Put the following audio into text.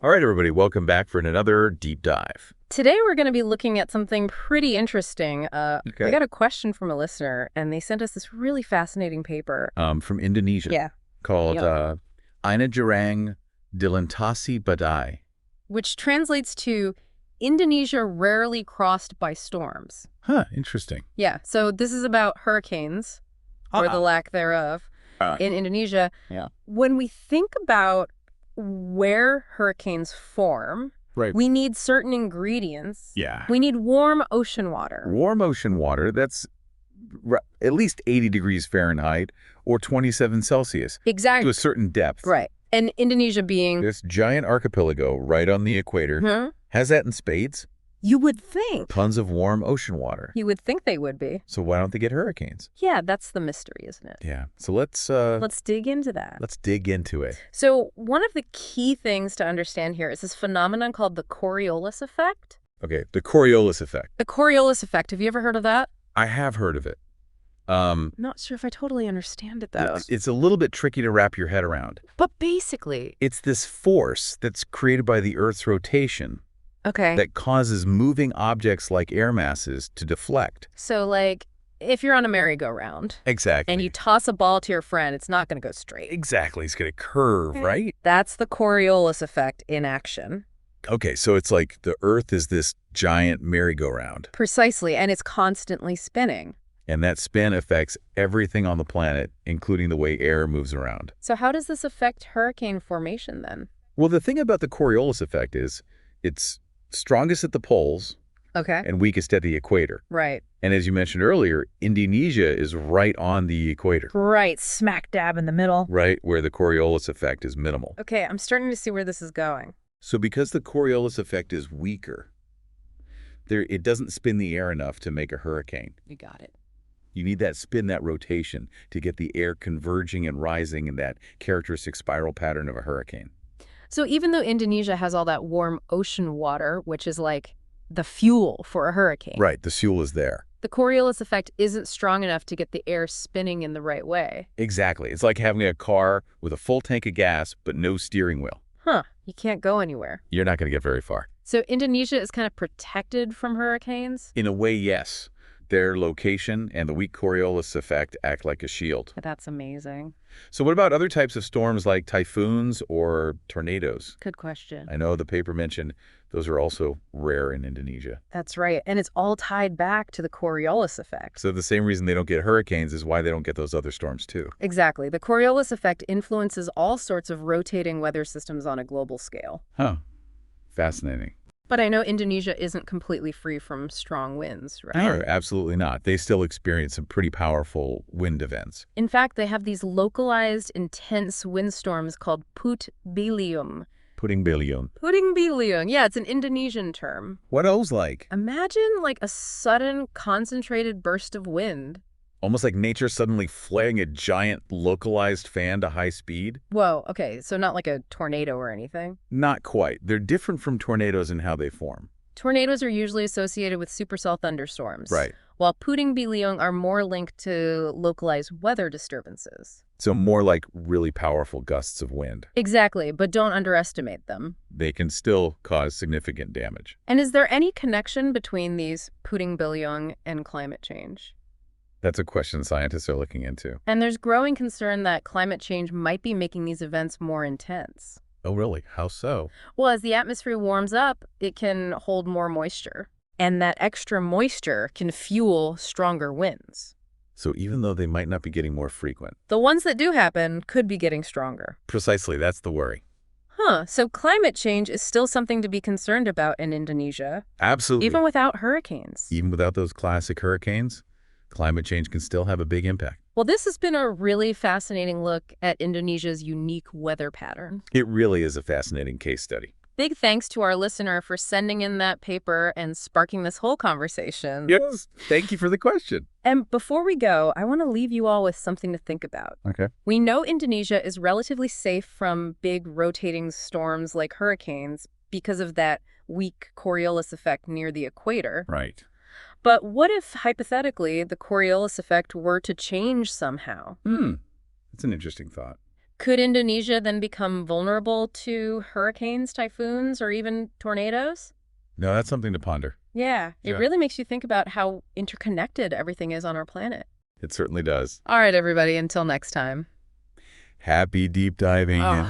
All right, everybody, welcome back for another deep dive. Today we're going to be looking at something pretty interesting. We got a question from a listener, and they sent us this really fascinating paper. From Indonesia. Yeah. Called Yep. Jarang Dilintasi Badai. Which translates to Indonesia rarely crossed by storms. Huh, interesting. Yeah, so this is about hurricanes, or the lack thereof, in Indonesia. Yeah. When we think about where hurricanes form, Right. we need certain ingredients. Yeah. We need warm ocean water. Warm ocean water, that's at least 80 degrees Fahrenheit or 27 Celsius. Exactly. To a certain depth. Right. And Indonesia being... This giant archipelago right on the equator has that in spades. You would think. Tons of warm ocean water. You would think they would be. So why don't they get hurricanes? Yeah, that's the mystery, isn't it? Yeah. So let's dig into that. Let's dig into it. So one of the key things to understand here is this phenomenon called the Coriolis Effect. Okay, the Coriolis Effect. The Coriolis Effect. Have you ever heard of that? I have heard of it. Not sure if I totally understand it, though. It's a little bit tricky to wrap your head around. But basically... It's this force that's created by the Earth's rotation Okay. that causes moving objects like air masses to deflect. So, like, if you're on a merry-go-round... Exactly. And you toss a ball to your friend, it's not going to go straight. Exactly. It's going to curve, right? That's the Coriolis Effect in action. Okay, so it's like the Earth is this giant merry-go-round. Precisely, and it's constantly spinning. And that spin affects everything on the planet, including the way air moves around. So how does this affect hurricane formation then? Well, the thing about the Coriolis effect is it's strongest at the poles Okay. and weakest at the equator. Right. And as you mentioned earlier, Indonesia is right on the equator. Right, smack dab in the middle. Right where the Coriolis effect is minimal. Okay, I'm starting to see where this is going. So because the Coriolis effect is weaker, it doesn't spin the air enough to make a hurricane. You got it. You need that spin, that rotation, to get the air converging and rising in that characteristic spiral pattern of a hurricane. So even though Indonesia has all that warm ocean water, which is like the fuel for a hurricane. Right, the fuel is there. The Coriolis effect isn't strong enough to get the air spinning in the right way. Exactly. It's like having a car with a full tank of gas but no steering wheel. Huh, you can't go anywhere. You're not going to get very far. So Indonesia is kind of protected from hurricanes? In a way, yes. Their location and the weak Coriolis effect act like a shield. That's amazing. So what about other types of storms like typhoons or tornadoes? Good question. I know the paper mentioned those are also rare in Indonesia. That's right. And it's all tied back to the Coriolis effect. So the same reason they don't get hurricanes is why they don't get those other storms too. Exactly. The Coriolis effect influences all sorts of rotating weather systems on a global scale. Huh. Fascinating. But I know Indonesia isn't completely free from strong winds, right? No, absolutely not. They still experience some pretty powerful wind events. In fact, they have these localized, intense windstorms called put bilium. Puting billion. Puting bilium. Yeah, it's an Indonesian term. What are those like? Imagine like a sudden, concentrated burst of wind. Almost like nature suddenly flaring a giant localized fan to high speed? Whoa, okay, so not like a tornado or anything? Not quite. They're different from tornadoes in how they form. Tornadoes are usually associated with supercell thunderstorms. Right. While puting bilium are more linked to localized weather disturbances. So more like really powerful gusts of wind. Exactly, but don't underestimate them. They can still cause significant damage. And is there any connection between these puting bilium and climate change? That's a question scientists are looking into. And there's growing concern that climate change might be making these events more intense. Oh, really? How so? Well, as the atmosphere warms up, it can hold more moisture. And that extra moisture can fuel stronger winds. So even though they might not be getting more frequent. The ones that do happen could be getting stronger. Precisely, that's the worry. Huh, so climate change is still something to be concerned about in Indonesia. Absolutely. Even without hurricanes. Even without those classic hurricanes, climate change can still have a big impact. Well, this has been a really fascinating look at Indonesia's unique weather pattern. It really is a fascinating case study. Big thanks to our listener for sending in that paper and sparking this whole conversation. Yes, thank you for the question. And before we go, I want to leave you all with something to think about. Okay. We know Indonesia is relatively safe from big rotating storms like hurricanes because of that weak Coriolis effect near the equator. Right. But what if, hypothetically, the Coriolis effect were to change somehow? That's an interesting thought. Could Indonesia then become vulnerable to hurricanes, typhoons, or even tornadoes? No, that's something to ponder. Yeah, it Yeah. really makes you think about how interconnected everything is on our planet. It certainly does. All right, everybody, until next time. Happy deep diving. Oh.